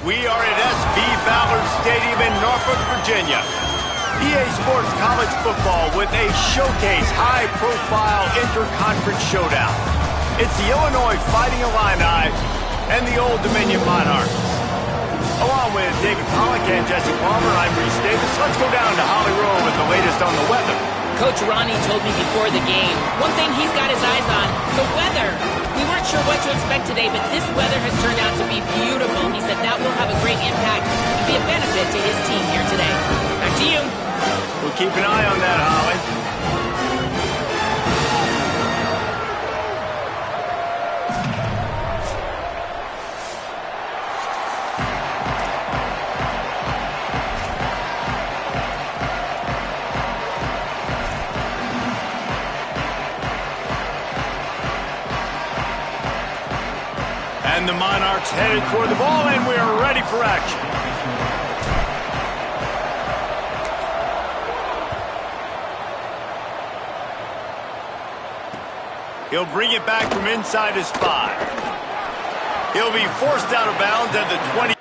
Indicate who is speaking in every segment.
Speaker 1: We are at SV Ballard Stadium in Norfolk, Virginia. EA Sports College Football with a showcase high-profile inter-conference showdown. It's the Illinois Fighting Illini and the Old Dominion Monarchs. Along with David Pollack and Jesse Palmer, I'm Reese Davis. Let's go down to Holly Rowe with the latest on the weather.
Speaker 2: Coach Ronnie told me before the game, one thing he's got his eyes on, the weather. We weren't sure what to expect today, but this weather has turned out to be beautiful. He said that will have a great impact and be a benefit to his team here today. Back to you.
Speaker 1: We'll keep an eye on that, Holly. And the Monarchs headed toward the ball, and we are ready for action. He'll bring it back from inside his 5. He'll be forced out of bounds at the 20.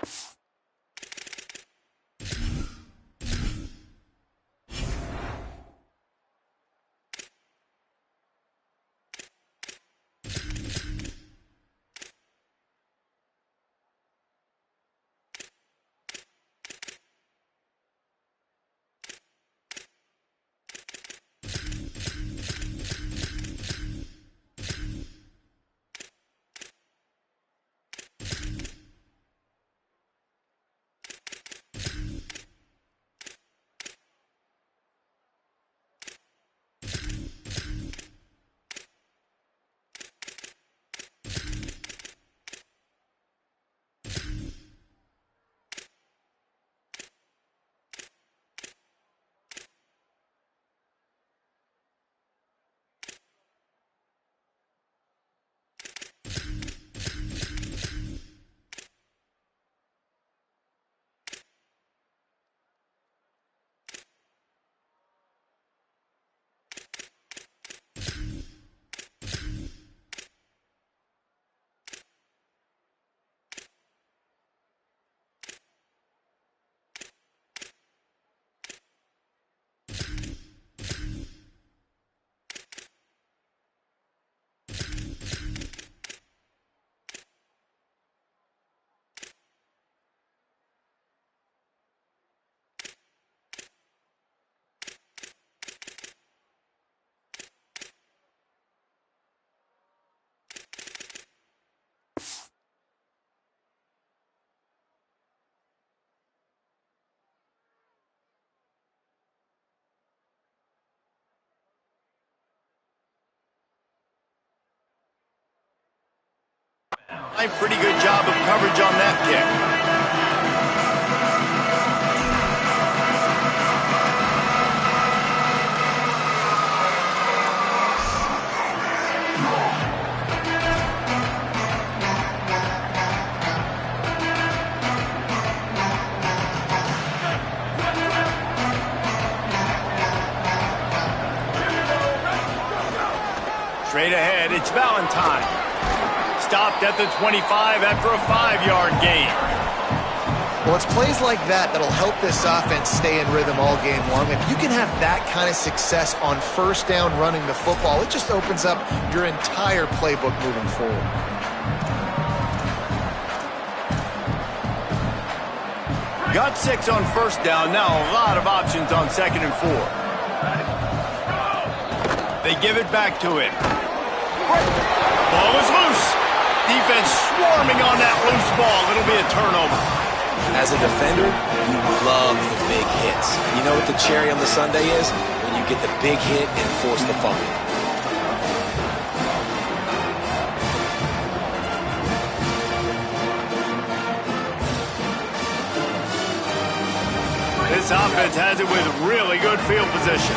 Speaker 1: A pretty good job of coverage on that kick. Straight ahead, it's Valentine. Stopped at the 25 after a 5-yard gain.
Speaker 3: Well, it's plays like that that'll help this offense stay in rhythm all game long. If you can have that kind of success on first down running the football, it just opens up your entire playbook moving forward.
Speaker 1: Got 6 on first down. Now a lot of options on 2nd and 4. They give it back to him. Ball is loose. Defense swarming on that loose ball. It'll be a turnover.
Speaker 4: As a defender, you love the big hits. You know what the cherry on the sundae is? When you get the big hit and force the fumble.
Speaker 1: This offense has it with really good field position.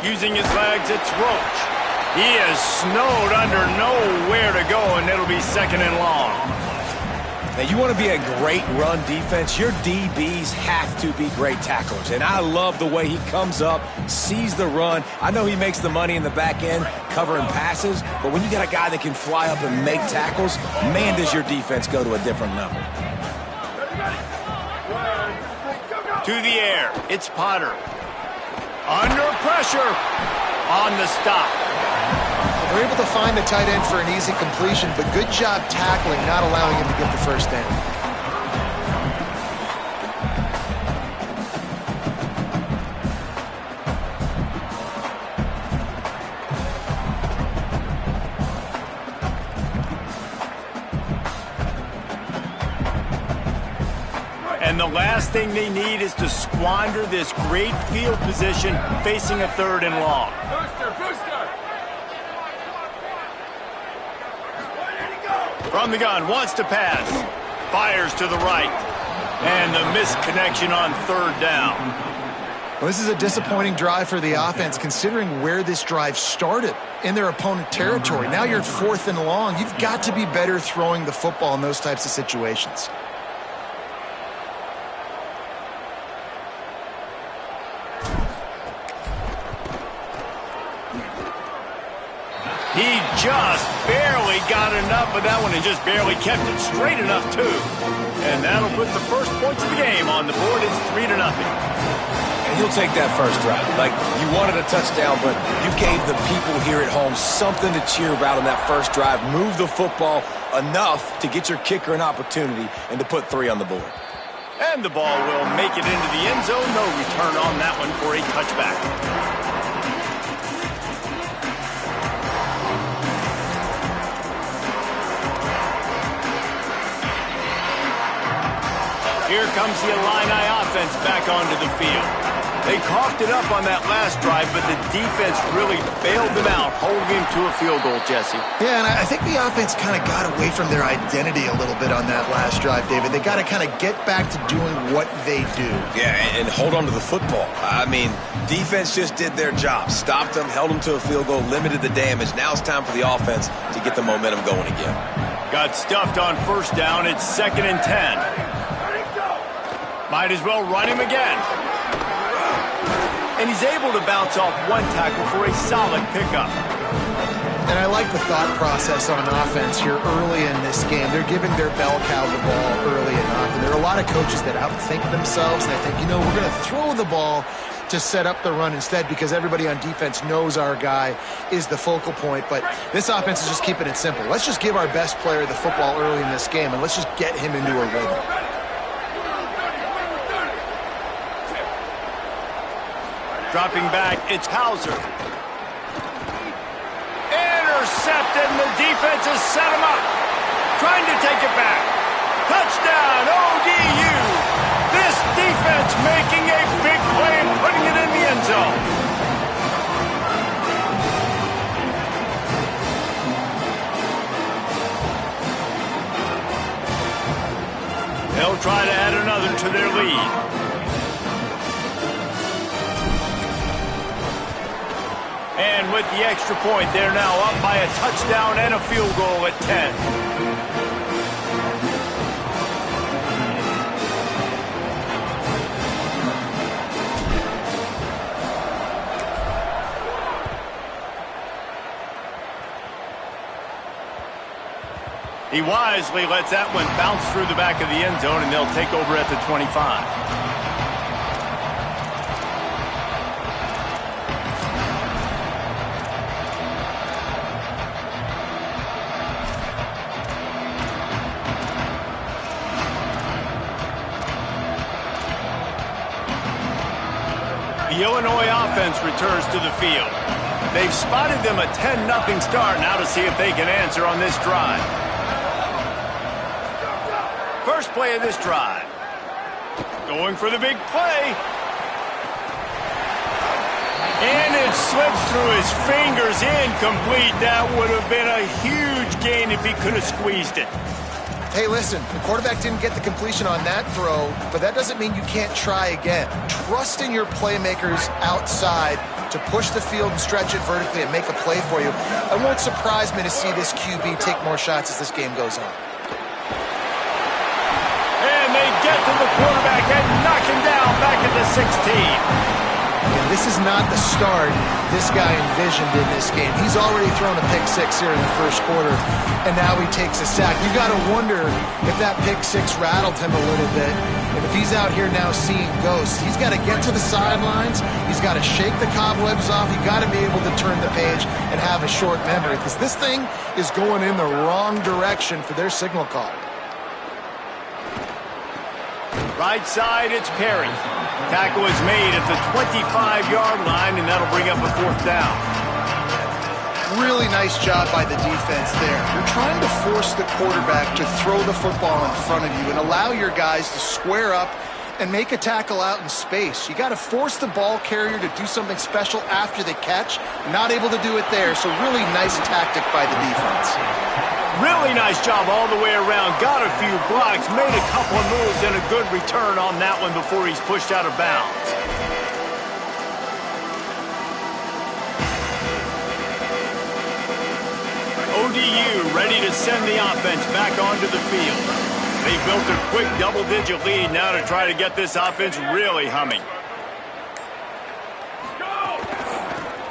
Speaker 1: Using his legs, it's Roach. He is snowed under, nowhere to go, and it'll be 2nd and long.
Speaker 4: Now, you want to be a great run defense, your DBs have to be great tacklers. And I love the way he comes up, sees the run. I know he makes the money in the back end covering passes, but when you got a guy that can fly up and make tackles, man, does your defense go to a different level.
Speaker 1: To the air, it's Potter. Under pressure on the stop.
Speaker 3: They're able to find the tight end for an easy completion, but good job tackling, not allowing him to get the first down.
Speaker 1: And the last thing they need is to squander this great field position facing a 3rd and long. From the gun, wants to pass. Fires to the right. And the misconnection on 3rd down.
Speaker 3: Well, this is a disappointing drive for the offense, considering where this drive started in their opponent territory. Now you're at 4th and long. You've got to be better throwing the football in those types of situations.
Speaker 1: He just barely got enough of that one and just barely kept it straight enough, too. And that'll put the first points of the game on the board. It's 3-0.
Speaker 4: And you'll take that first drive. Like, you wanted a touchdown, but you gave the people here at home something to cheer about on that first drive. Move the football enough to get your kicker an opportunity and to put 3 on the board.
Speaker 1: And the ball will make it into the end zone. No return on that one for a touchback. Here comes the Illini offense back onto the field. They coughed it up on that last drive, but the defense really bailed them out, holding him to a field goal, Jesse.
Speaker 3: Yeah, and I think the offense kind of got away from their identity a little bit on that last drive, David. They got to kind of get back to doing what they do.
Speaker 4: Yeah, and hold on to the football. I mean, defense just did their job. Stopped them, held them to a field goal, limited the damage. Now it's time for the offense to get the momentum going again.
Speaker 1: Got stuffed on first down. It's 2nd and 10. Might as well run him again. And he's able to bounce off one tackle for a solid pickup.
Speaker 3: And I like the thought process on offense here early in this game. They're giving their bell cow the ball early enough. And there are a lot of coaches that outthink themselves. And I think, we're going to throw the ball to set up the run instead because everybody on defense knows our guy is the focal point. But this offense is just keeping it simple. Let's just give our best player the football early in this game, and let's just get him into a rhythm.
Speaker 1: Dropping back, it's Hauser. Intercepted, and the defense has set him up. Trying to take it back. Touchdown, ODU. This defense making a big play and putting it in the end zone. They'll try to add another to their lead. And with the extra point, they're now up by a touchdown and a field goal at 10. He wisely lets that one bounce through the back of the end zone, and they'll take over at the 25. The Illinois offense returns to the field. They've spotted them a 10-0 start. Now to see if they can answer on this drive. First play of this drive. Going for the big play. And it slips through his fingers, incomplete. That would have been a huge gain if he could have squeezed it.
Speaker 3: Hey, listen, the quarterback didn't get the completion on that throw, but that doesn't mean you can't try again. Trust in your playmakers outside to push the field and stretch it vertically and make a play for you. It won't surprise me to see this QB take more shots as this game goes on.
Speaker 1: And they get to the quarterback and knock him down back at the 16.
Speaker 3: And this is not the start this guy envisioned in this game. He's already thrown a pick six here in the first quarter, and now he takes a sack. You got to wonder if that pick six rattled him a little bit. And if he's out here now seeing ghosts, he's got to get to the sidelines. He's got to shake the cobwebs off. You got to be able to turn the page and have a short memory, because this thing is going in the wrong direction for their signal call.
Speaker 1: Right side, it's Perry. Tackle is made at the 25-yard line, and that'll bring up a fourth down.
Speaker 3: Really nice job by the defense there. You're trying to force the quarterback to throw the football in front of you and allow your guys to square up and make a tackle out in space. You got to force the ball carrier to do something special after the catch. Not able to do it there, so really nice tactic by the defense.
Speaker 1: Really nice job all the way around. Got a few blocks, made a couple of moves, and a good return on that one before he's pushed out of bounds. ODU ready to send the offense back onto the field. They built a quick double-digit lead now to try to get this offense really humming.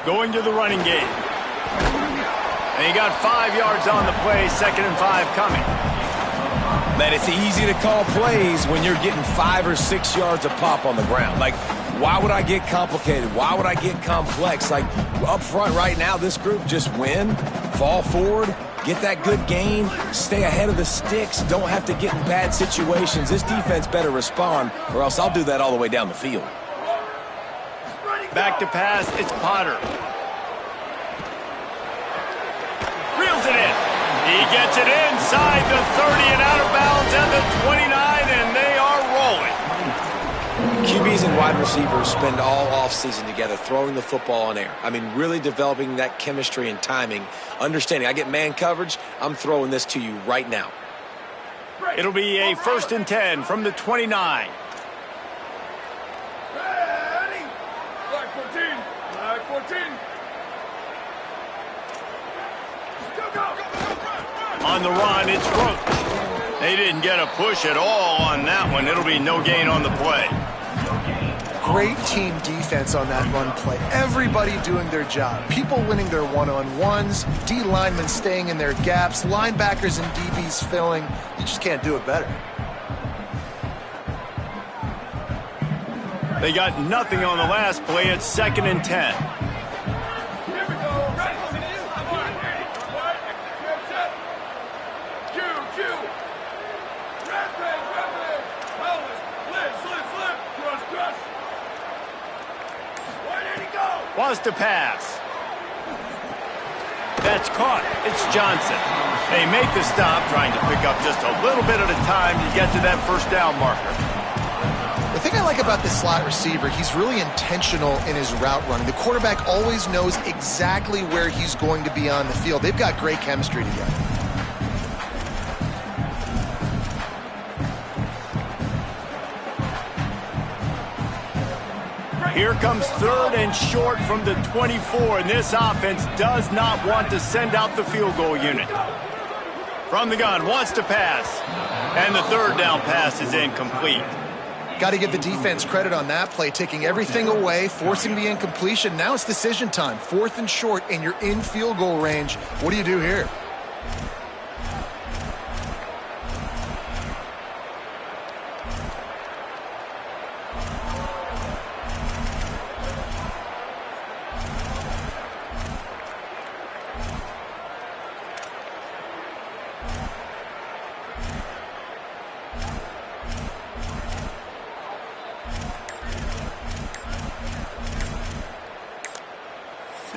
Speaker 1: Going to the running game. And he got 5 yards on the play, 2nd and 5 coming.
Speaker 4: Man, it's easy to call plays when you're getting 5 or 6 yards of pop on the ground. Like, why would I get complicated? Why would I get complex? Like, up front right now, this group just win, fall forward, get that good gain, stay ahead of the sticks, don't have to get in bad situations. This defense better respond, or else I'll do that all the way down the field.
Speaker 1: Back to pass, it's Potter. Reels it in. He gets it inside the 30 and out of bounds at the 29, and they are rolling.
Speaker 4: QBs and wide receivers spend all offseason together throwing the football on air. I mean, really developing that chemistry and timing. Understanding, I get man coverage, I'm throwing this to you right now.
Speaker 1: It'll be a 1st and 10 from the 29.
Speaker 5: Ready? Flag 14. Flag 14.
Speaker 1: On the run, it's Roach. They didn't get a push at all on that one. It'll be no gain on the play.
Speaker 3: Great team defense on that run play. Everybody doing their job. People winning their one-on-ones, D linemen staying in their gaps, linebackers and DBs filling. You just can't do it better.
Speaker 1: They got nothing on the last play. It's 2nd and 10. Wants to pass. That's caught. It's Johnson. They make the stop, trying to pick up just a little bit at a time to get to that first down marker.
Speaker 3: The thing I like about this slot receiver, he's really intentional in his route running. The quarterback always knows exactly where he's going to be on the field. They've got great chemistry together.
Speaker 1: Here comes 3rd and short from the 24, and this offense does not want to send out the field goal unit. From the gun, wants to pass, and the 3rd down pass is incomplete.
Speaker 3: Got to give the defense credit on that play, taking everything away, forcing the incompletion. Now it's decision time. 4th and short, and you're in field goal range. What do you do here?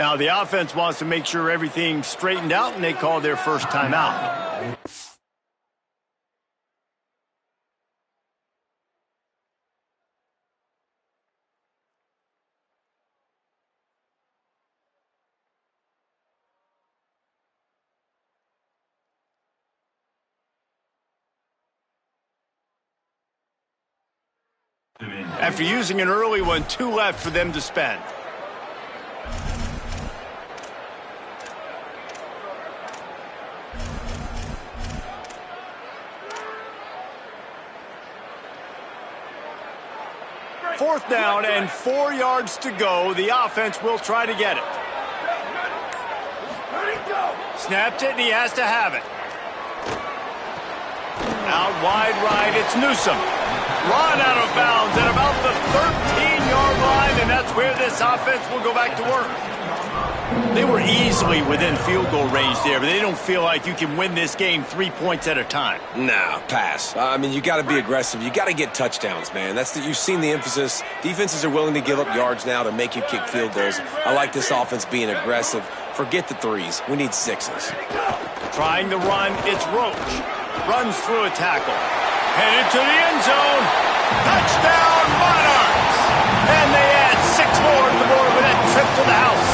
Speaker 1: Now the offense wants to make sure everything's straightened out, and they call their first timeout. After using an early one, 2 left for them to spend. Fourth down and 4 yards to go. The offense will try to get it. Snapped it, and he has to have it. Out wide right, it's Newsom. Run out of bounds at about the 13-yard line, and that's where this offense will go back to work. They were easily within field goal range there, but they don't feel like you can win this game 3 points at a time.
Speaker 4: Nah, pass. I mean, you got to be aggressive. You got to get touchdowns, man. You've seen the emphasis. Defenses are willing to give up yards now to make you kick field goals. I like this offense being aggressive. Forget the threes. We need 6s.
Speaker 1: Trying to run, it's Roach. Runs through a tackle. Headed to the end zone. Touchdown, Monarchs! And they add 6 more to the board with that trip to the house.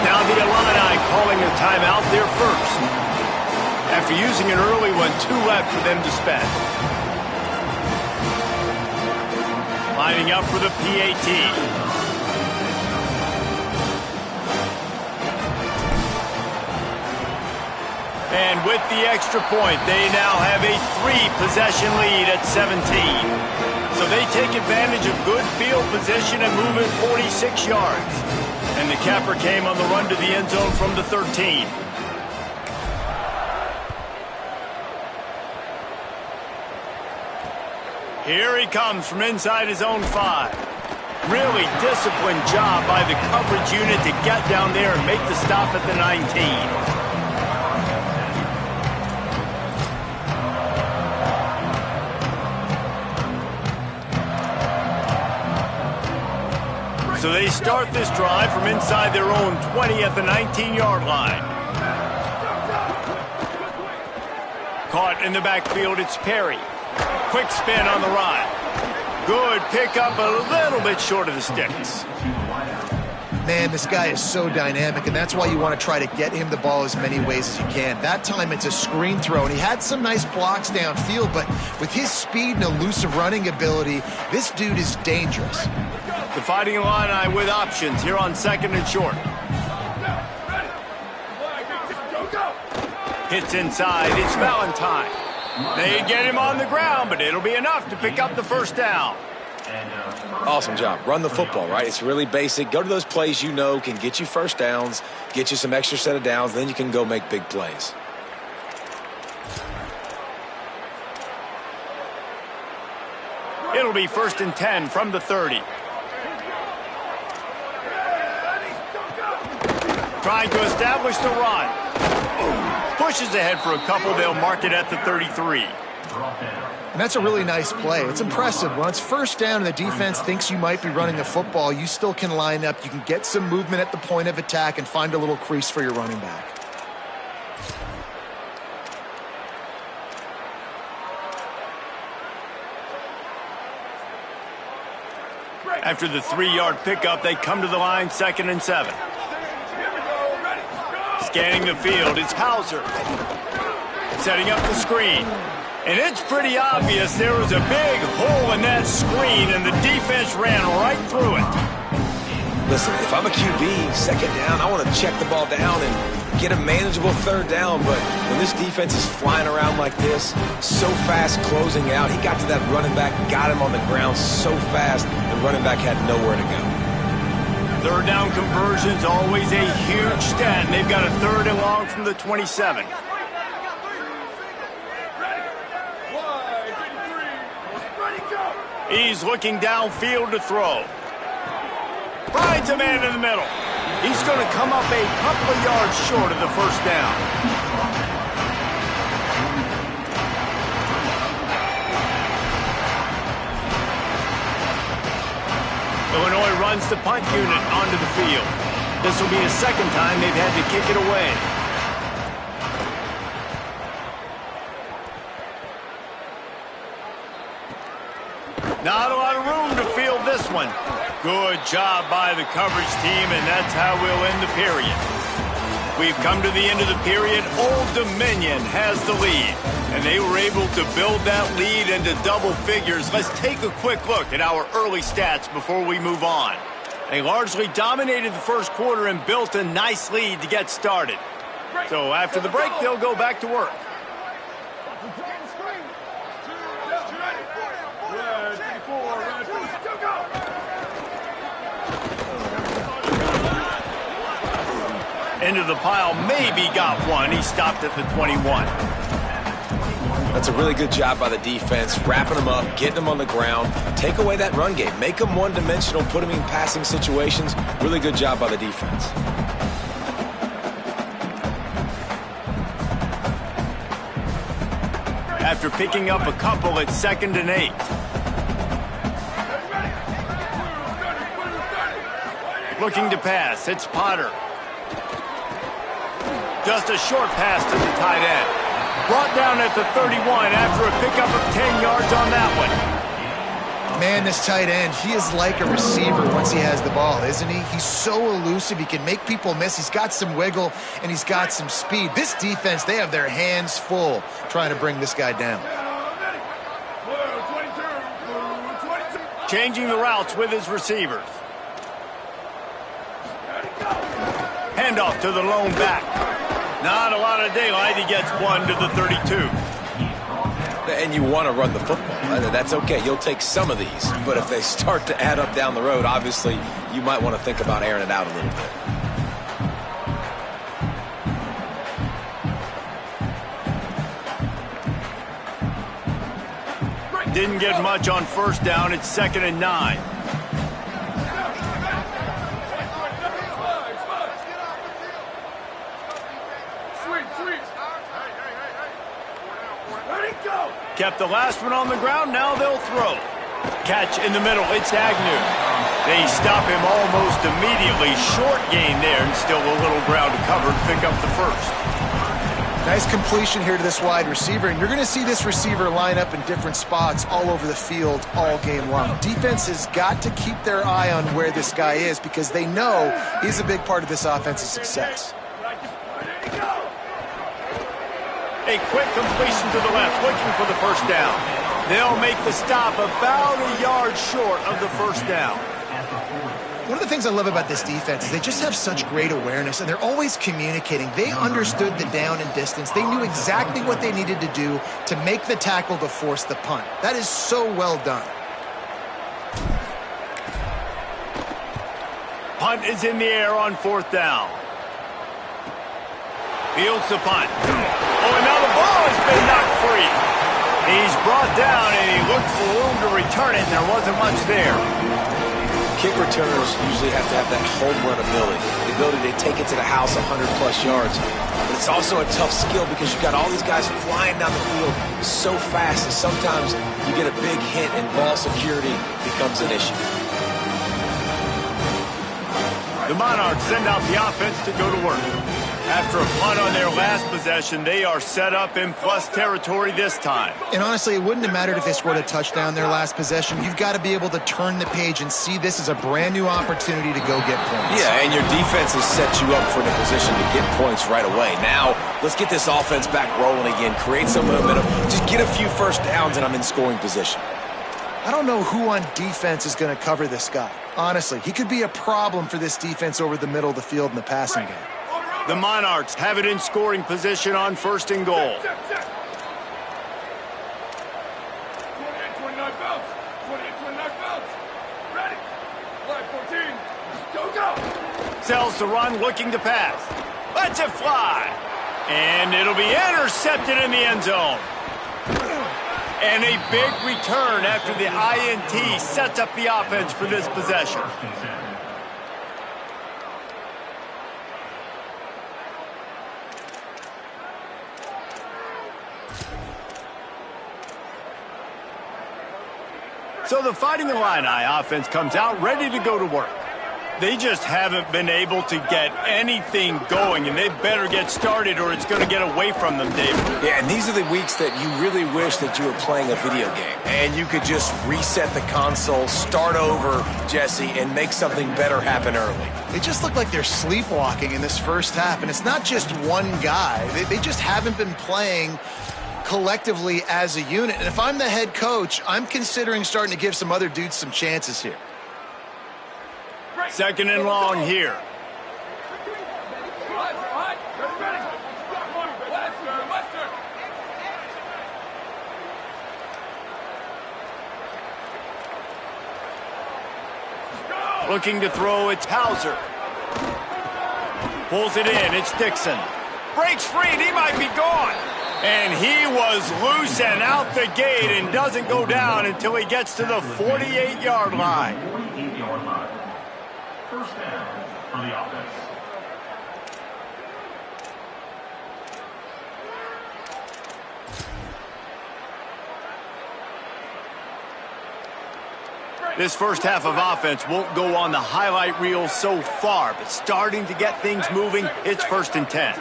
Speaker 1: Now the Illini calling a timeout there first. After using an early one, 2 left for them to spend. Lining up for the PAT. And with the extra point, they now have a 3-possession lead at 17. So they take advantage of good field position and move it 46 yards. And the capper came on the run to the end zone from the 13. Here he comes from inside his own 5. Really disciplined job by the coverage unit to get down there and make the stop at the 19. So they start this drive from inside their own 20 at the 19-yard line. Caught in the backfield, it's Perry. Quick spin on the ride. Good pickup, a little bit short of the sticks.
Speaker 3: Man, this guy is so dynamic, and that's why you want to try to get him the ball as many ways as you can. That time it's a screen throw, and he had some nice blocks downfield, but with his speed and elusive running ability, this dude is dangerous.
Speaker 1: The Fighting Illini with options here on 2nd and short. Hits inside, it's Valentine. They get him on the ground, but it'll be enough to pick up the first down.
Speaker 4: Awesome job. Run the football, right? It's really basic. Go to those plays you know can get you first downs, get you some extra set of downs, then you can go make big plays.
Speaker 1: It'll be 1st and 10 from the 30. Trying to establish the run. Pushes ahead for a couple. They'll mark it at the 33.
Speaker 3: And that's a really nice play. It's impressive. When it's first down and the defense thinks you might be running the football, you still can line up. You can get some movement at the point of attack and find a little crease for your running back.
Speaker 1: After the 3-yard pickup, they come to the line 2nd and 7. Scanning the field, it's Hauser. Setting up the screen. And it's pretty obvious there was a big hole in that screen, and the defense ran right through it.
Speaker 4: Listen, if I'm a QB, 2nd down, I want to check the ball down and get a manageable 3rd down. But when this defense is flying around like this, so fast closing out, he got to that running back, got him on the ground so fast, the running back had nowhere to go.
Speaker 1: 3rd down conversion's always a huge stat. They've got a 3rd and long from the 27. He's looking downfield to throw. Finds a man in the middle. He's going to come up a couple of yards short of the first down. Illinois runs the punt unit onto the field. This will be the second time they've had to kick it away. Not a lot of room to field this one. Good job by the coverage team, and that's how we'll end the period. We've come to the end of the period. Old Dominion has the lead, and they were able to build that lead into double figures. Let's take a quick look at our early stats before we move on. They largely dominated the first quarter and built a nice lead to get started. So after the break, they'll go back to work. Into the pile, maybe got one. He stopped at the 21.
Speaker 4: That's a really good job by the defense, wrapping them up, getting them on the ground. Take away that run game. Make them one-dimensional, put them in passing situations. Really good job by the defense.
Speaker 1: After picking up a couple, it's 2nd and 8. Looking to pass, it's Potter. Just a short pass to the tight end. Brought down at the 31 after a pickup of 10 yards on that one.
Speaker 3: Man, this tight end, he is like a receiver once he has the ball, isn't he? He's so elusive. He can make people miss. He's got some wiggle, and he's got some speed. This defense, they have their hands full trying to bring this guy down.
Speaker 1: Changing the routes with his receivers. Handoff to the lone back. Not a lot of daylight. He gets one to the 32.
Speaker 4: And you want to run the football. That's okay. You'll take some of these. But if they start to add up down the road, obviously, you might want to think about airing it out a little bit.
Speaker 1: Didn't get much on first down. It's 2nd and 9. Kept the last one on the ground. Now they'll throw. Catch in the middle. It's Agnew. They stop him almost immediately. Short gain there, and still a little ground to cover to pick up the first.
Speaker 3: Nice completion here to this wide receiver, and you're going to see this receiver line up in different spots all over the field all game long. Defense has got to keep their eye on where this guy is because they know he's a big part of this offense's success.
Speaker 1: A quick completion to the left, looking for the first down. They'll make the stop about a yard short of the first down.
Speaker 3: One of the things I love about this defense is they just have such great awareness, and they're always communicating. They understood the down and distance. They knew exactly what they needed to do to make the tackle to force the punt. That is so well done.
Speaker 1: Punt is in the air on 4th down. Fields the punt. Oh, and now the ball has been knocked free. He's brought down, and he looked for room to return it, and there wasn't much there.
Speaker 4: Kick returners usually have to have that home run ability, the ability to take it to the house 100-plus yards. But it's also a tough skill because you've got all these guys flying down the field so fast, and sometimes you get a big hit and ball security becomes an issue.
Speaker 1: The Monarchs send out the offense to go to work. After a punt on their last possession, they are set up in plus territory this time.
Speaker 3: And honestly, it wouldn't have mattered if they scored a touchdown their last possession. You've got to be able to turn the page and see this as a brand new opportunity to go get points.
Speaker 4: Yeah, and your defense has set you up for the position to get points right away. Now, let's get this offense back rolling again, create some momentum, just get a few first downs, and I'm in scoring position.
Speaker 3: I don't know who on defense is going to cover this guy. Honestly, he could be a problem for this defense over the middle of the field in the passing game.
Speaker 1: The Monarchs have it in scoring position on 1st and goal.
Speaker 5: 28-29 bounce. 28-29 bounce. Ready. Line 14. Go.
Speaker 1: Sells the run, looking to pass. Lets it fly. And it'll be intercepted in the end zone. And a big return after the INT sets up the offense for this possession. So the Fighting Illini offense comes out ready to go to work. They just haven't been able to get anything going, and they better get started or it's going to get away from them, David.
Speaker 4: Yeah, and these are the weeks that you really wish that you were playing a video game and you could just reset the console, start over, Jesse, and make something better happen early.
Speaker 3: They just look like they're sleepwalking in this first half, and it's not just one guy. They just haven't been playing collectively as a unit. And if I'm the head coach, I'm considering starting to give some other dudes some chances here.
Speaker 1: Second and long here. Looking to throw, it's Hauser. Pulls it in, it's Dixon. Breaks free, and he might be gone. And he was loose and out the gate and doesn't go down until he gets to the 48-yard line.
Speaker 6: 48-yard line. First down for the offense.
Speaker 1: This first half of offense won't go on the highlight reel so far, but starting to get things moving, it's 1st and 10.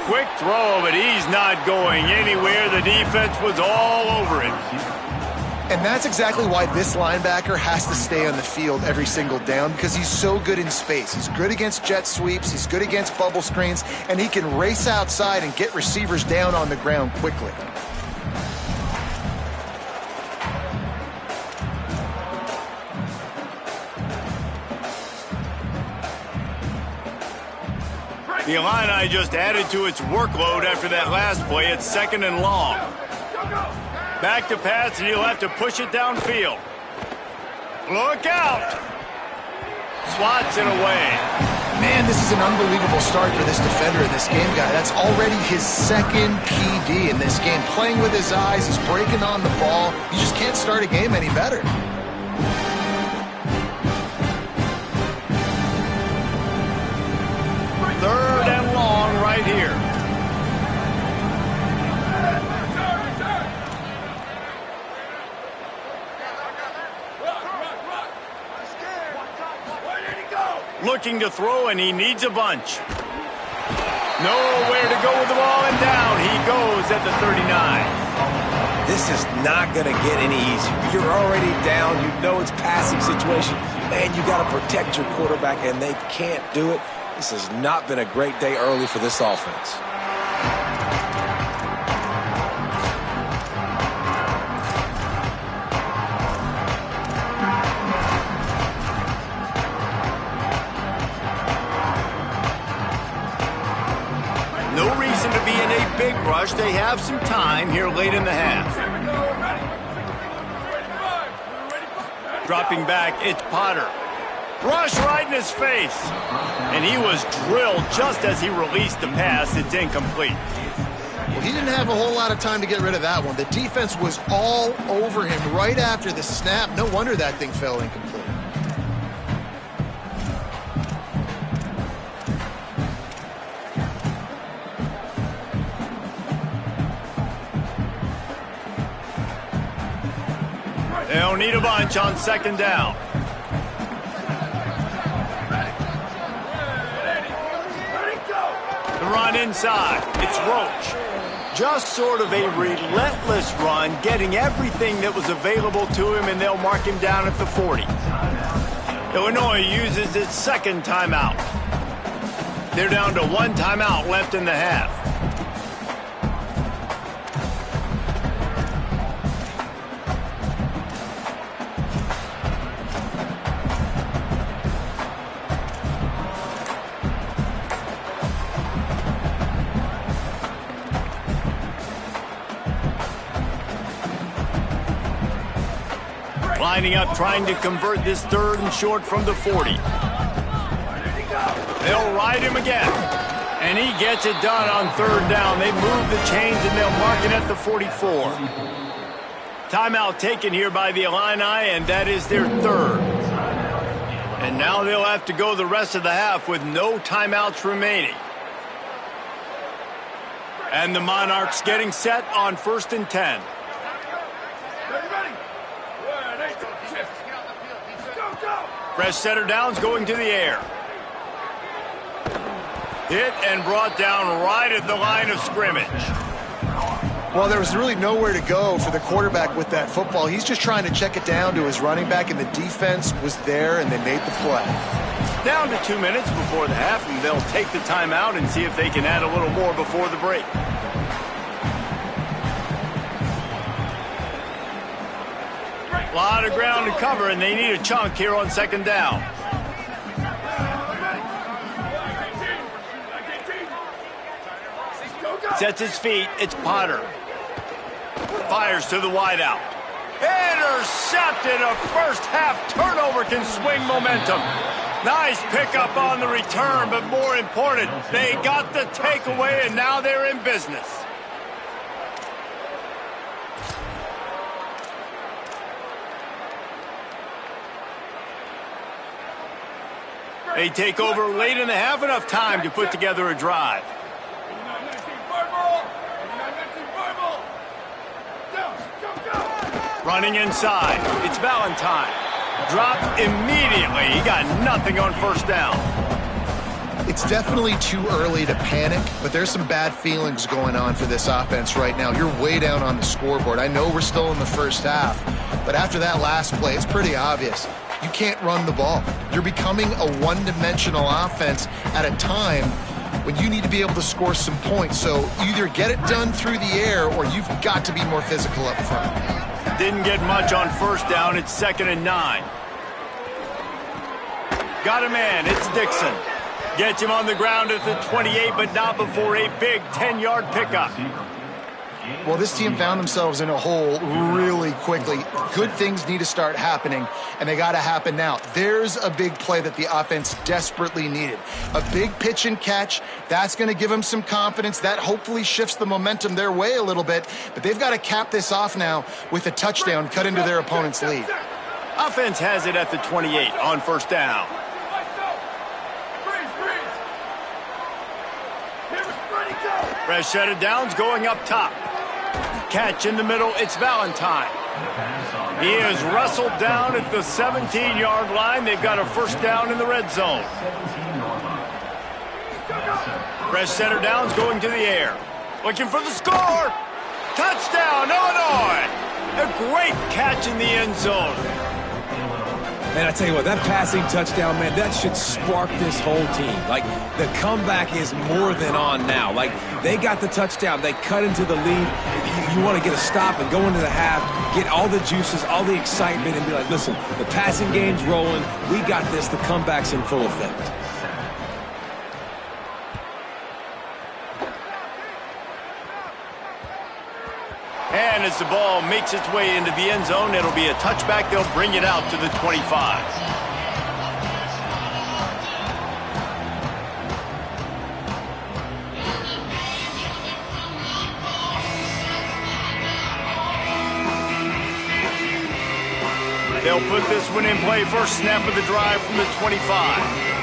Speaker 1: Quick throw, but he's not going anywhere. The defense was all over it.
Speaker 3: And that's exactly why this linebacker has to stay on the field every single down, because he's so good in space. He's good against jet sweeps, he's good against bubble screens, and he can race outside and get receivers down on the ground quickly.
Speaker 1: The Illini just added to its workload after that last play. It's 2nd and long. Back to pass, and he'll have to push it downfield. Look out! Swats it away.
Speaker 3: Man, this is an unbelievable start for this defender in this game, guy. That's already his 2nd PD in this game. Playing with his eyes, he's breaking on the ball. You just can't start a game any better.
Speaker 1: Third and long right here. Looking to throw, and he needs a bunch. Nowhere to go with the ball, and down he goes at the 39.
Speaker 4: This is not going to get any easier. You're already down. You know it's passing situation. Man, you got to protect your quarterback, and they can't do it. This has not been a great day early for this offense.
Speaker 1: No reason to be in a big rush. They have some time here late in the half. Dropping back, it's Potter. Rush right in his face. And he was drilled just as he released the pass. It's incomplete.
Speaker 3: Well, he didn't have a whole lot of time to get rid of that one. The defense was all over him right after the snap. No wonder that thing fell incomplete.
Speaker 1: They'll need a bunch on 2nd down. The run inside. It's Roach. Just sort of a relentless run, getting everything that was available to him, and they'll mark him down at the 40. Illinois uses its 2nd timeout. They're down to 1 timeout left in the half. Lining up, trying to convert this 3rd and short from the 40. They'll ride him again. And he gets it done on 3rd down. They move the chains, and they'll mark it at the 44. Timeout taken here by the Illini, and that is their 3rd. And now they'll have to go the rest of the half with no timeouts remaining. And the Monarchs getting set on 1st and 10.
Speaker 5: Ready? Go.
Speaker 1: Fresh setter downs going to the air. Hit and brought down right at the line of scrimmage.
Speaker 3: Well, there was really nowhere to go for the quarterback with that football. He's just trying to check it down to his running back, and the defense was there, and they made the play.
Speaker 1: Down to 2 minutes before the half, and they'll take the timeout and see if they can add a little more before the break. A lot of ground to cover, and they need a chunk here on 2nd down. Sets his feet. It's Potter. Fires to the wideout. Intercepted. A first-half turnover can swing momentum. Nice pickup on the return, but more important, they got the takeaway, and now they're in business. They take over late in the half, enough time to put together a drive. Running inside, it's Valentine. Dropped immediately. He got nothing on 1st down.
Speaker 3: It's definitely too early to panic, but there's some bad feelings going on for this offense right now. You're way down on the scoreboard. I know we're still in the 1st half, but after that last play, it's pretty obvious. You can't run the ball. You're becoming a one-dimensional offense at a time when you need to be able to score some points. So either get it done through the air or you've got to be more physical up front.
Speaker 1: Didn't get much on 1st down. It's 2nd and 9. Got a man. It's Dixon. Gets him on the ground at the 28, but not before a big 10-yard pickup.
Speaker 3: Well, this team found themselves in a hole really quickly. Good things need to start happening, and they got to happen now. There's a big play that the offense desperately needed. A big pitch and catch. That's going to give them some confidence. That hopefully shifts the momentum their way a little bit, but they've got to cap this off now with a touchdown cut into their opponent's lead.
Speaker 1: Offense has it at the 28 on 1st down. Fresh set of downs going up top. Catch in the middle, it's Valentine. He is wrestled down at the 17-yard line. They've got a 1st down in the red zone. Fresh center downs going to the air. Looking for the score. Touchdown, Illinois. A great catch in the end zone.
Speaker 4: Man, I tell you what, that passing touchdown, man, that should spark this whole team. Like, the comeback is more than on now. Like, they got the touchdown. They cut into the lead. You want to get a stop and go into the half, get all the juices, all the excitement, and be like, listen, the passing game's rolling. We got this. The comeback's in full effect.
Speaker 1: And as the ball makes its way into the end zone, it'll be a touchback. They'll bring it out to the 25. They'll put this one in play. First snap of the drive from the 25.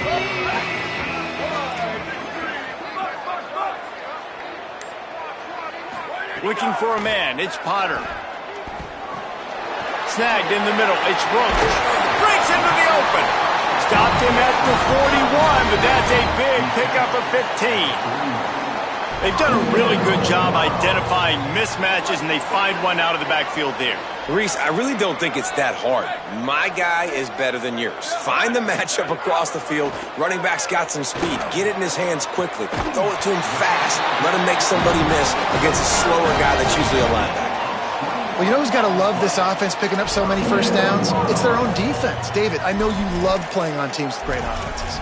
Speaker 1: Looking for a man. It's Potter. Snagged in the middle. It's Roach. Breaks into the open. Stopped him at the 41, but that's a big pickup of 15. They've done a really good job identifying mismatches, and they find one out of the backfield there.
Speaker 4: Reese, I really don't think it's that hard. My guy is better than yours. Find the matchup across the field. Running back's got some speed. Get it in his hands quickly. Throw it to him fast. Let him make somebody miss against a slower guy that's usually a linebacker.
Speaker 3: Well, you know who's got to love this offense picking up so many first downs? It's their own defense. David, I know you love playing on teams with great offenses.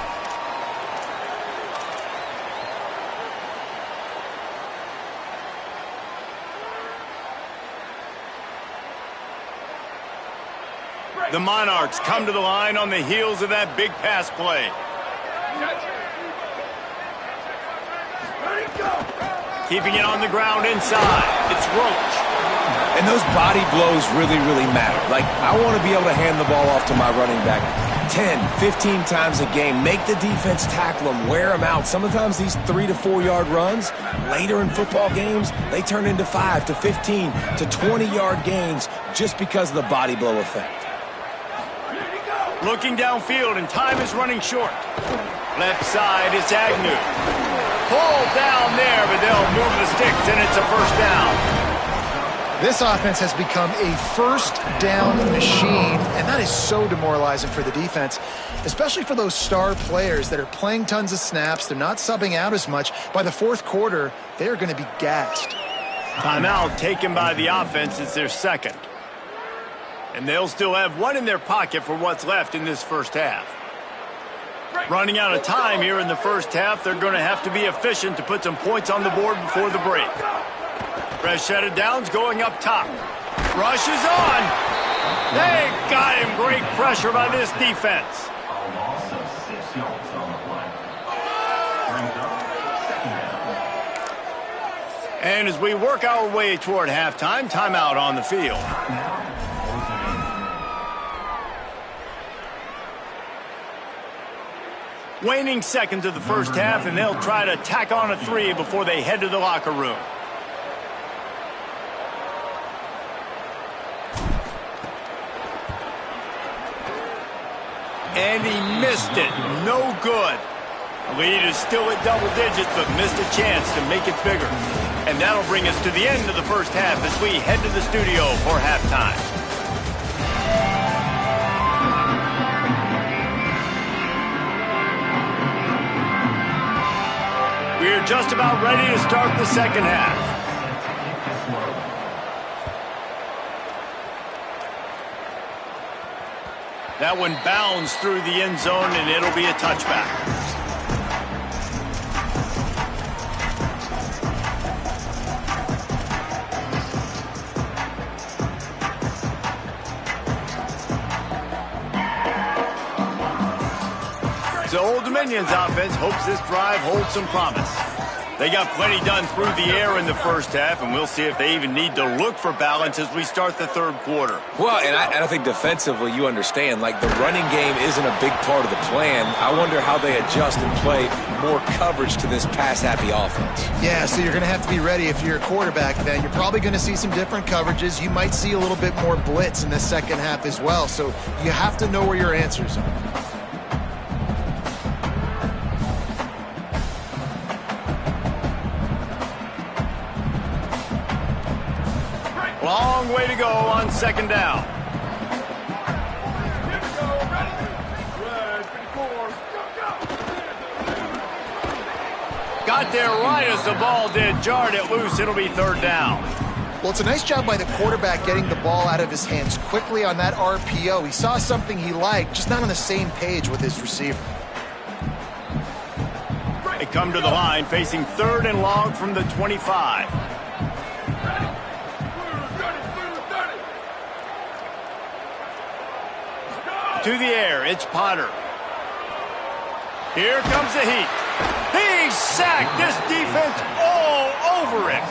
Speaker 1: The Monarchs come to the line on the heels of that big pass play. Keeping it on the ground inside. It's Roach.
Speaker 4: And those body blows really, really matter. Like, I want to be able to hand the ball off to my running back 10, 15 times a game. Make the defense tackle them, wear them out. Sometimes these 3 to 4 yard runs, later in football games, they turn into 5 to 15 to 20 yard gains just because of the body blow effect.
Speaker 1: Looking downfield, and time is running short. Left side, it's Agnew. Pulled down there, but they'll move the sticks, and it's a first down.
Speaker 3: This offense has become a first down machine, and that is so demoralizing for the defense, especially for those star players that are playing tons of snaps. They're not subbing out as much. By the fourth quarter, they're going to be gassed.
Speaker 1: Timeout taken by the offense. It's their second. And they'll still have one in their pocket for what's left in this first half. Running out of time here in the first half, they're going to have to be efficient to put some points on the board before the break. Fresh set of downs going up top. Rush is on. They got him. Great pressure by this defense.
Speaker 6: A loss of 6 yards on the play. Brings up second down.
Speaker 1: And as we work our way toward halftime, timeout on the field. Waning seconds of the first half, and they'll try to tack on a 3 before they head to the locker room. And he missed it. No good. The lead is still at double digits, but missed a chance to make it bigger. And that'll bring us to the end of the first half as we head to the studio for halftime. We're just about ready to start the second half. That one bounds through the end zone, and it'll be a touchback. So Old Dominion's offense hopes this drive holds some promise. They got plenty done through the air in the first half, and we'll see if they even need to look for balance as we start the third quarter.
Speaker 4: Well, and I think defensively, you understand, like the running game isn't a big part of the plan. I wonder how they adjust and play more coverage to this pass-happy offense.
Speaker 3: Yeah, so you're going to have to be ready if you're a quarterback then. You're probably going to see some different coverages. You might see a little bit more blitz in the second half as well, so you have to know where your answers are.
Speaker 1: Long way to go on second down.
Speaker 5: Here we go. Ready? 54. Go.
Speaker 1: Got there right as the ball did. Jarred it loose. It'll be third down.
Speaker 3: Well, it's a nice job by the quarterback getting the ball out of his hands quickly on that RPO. He saw something he liked, just not on the same page with his receiver.
Speaker 1: They come to the line facing third and long from the 25. To the air, it's Potter. Here comes the heat. He's sacked. This defense all over it.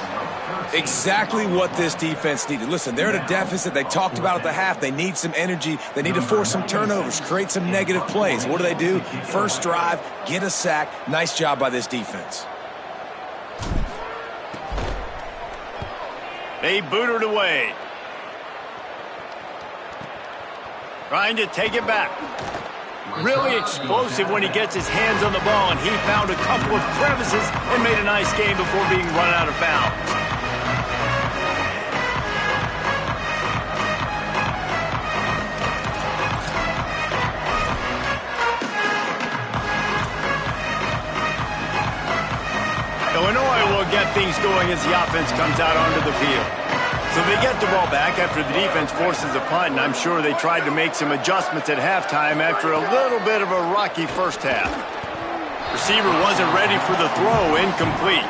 Speaker 4: Exactly what this defense needed. Listen, they're at a deficit. They talked about at the half. They need some energy. They need to force some turnovers, create some negative plays. What do? First drive, get a sack. Nice job by this defense.
Speaker 1: They boot it away. Trying to take it back. Really explosive when he gets his hands on the ball, and he found a couple of crevices and made a nice game before being run out of bounds. Illinois will get things going as the offense comes out onto the field. So they get the ball back after the defense forces a punt, and I'm sure they tried to make some adjustments at halftime after a little bit of a rocky first half. Receiver wasn't ready for the throw, incomplete.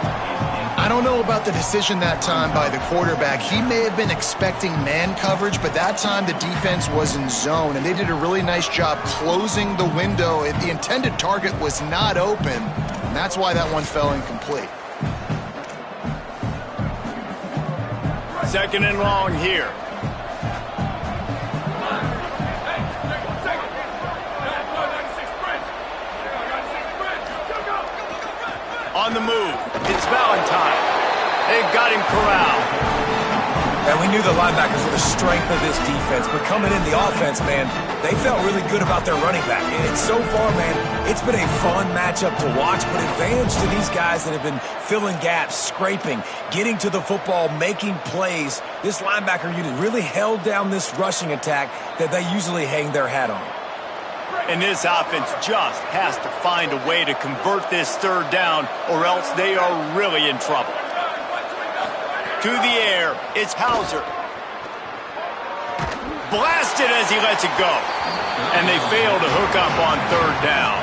Speaker 3: I don't know about the decision that time by the quarterback. He may have been expecting man coverage, but that time the defense was in zone, and they did a really nice job closing the window. The intended target was not open, and that's why that one fell incomplete.
Speaker 1: Second and long here. On the move, it's Valentine. They've got him corralled.
Speaker 4: And we knew the linebackers were the strength of this defense, but coming in the offense, man, they felt really good about their running back. And so far, man, it's been a fun matchup to watch, but advantage to these guys that have been filling gaps, scraping, getting to the football, making plays. This linebacker unit really held down this rushing attack that they usually hang their hat on.
Speaker 1: And this offense just has to find a way to convert this third down, or else they are really in trouble. To the air, it's Hauser. Blasted as he lets it go. And they fail to hook up on third down.